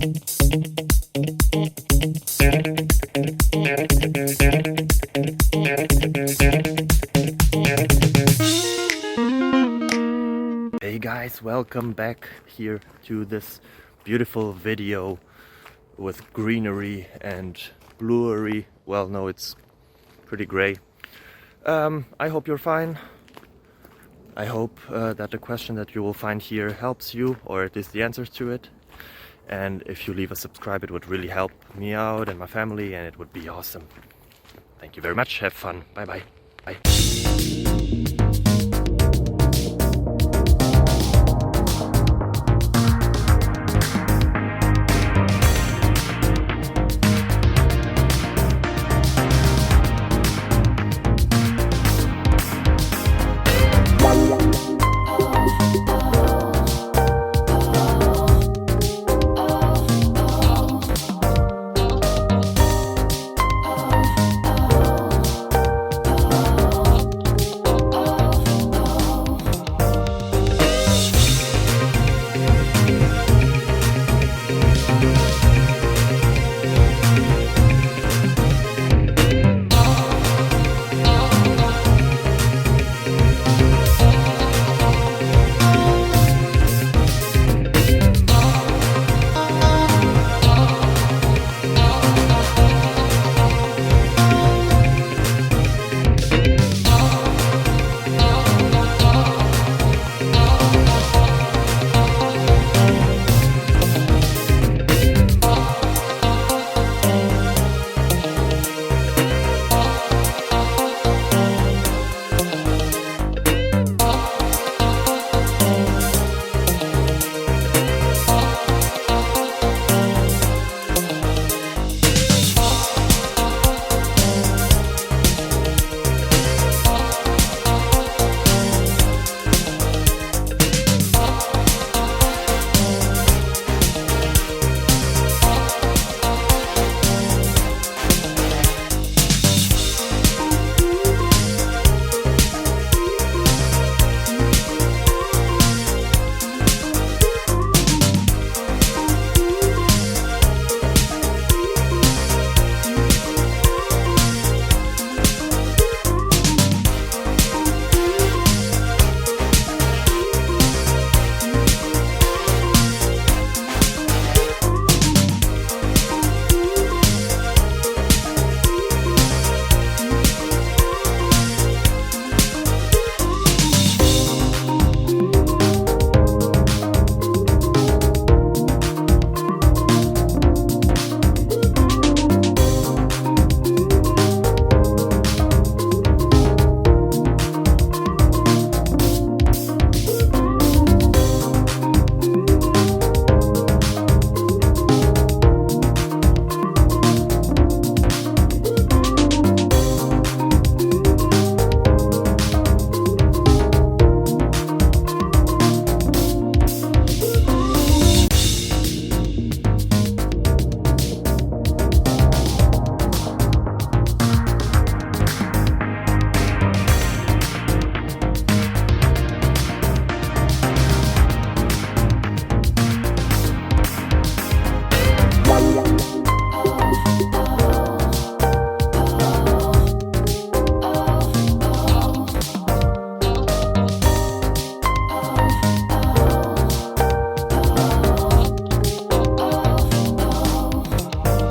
Hey guys, welcome back here to this beautiful video with greenery and bluery. Well, no, it's pretty gray. I hope you're fine. I hope that the question that you will find here helps you, or at least the answers to it. And if you leave a subscribe, it would really help me out and my family, and it would be awesome. Thank you very much. Have fun. Bye bye. Bye.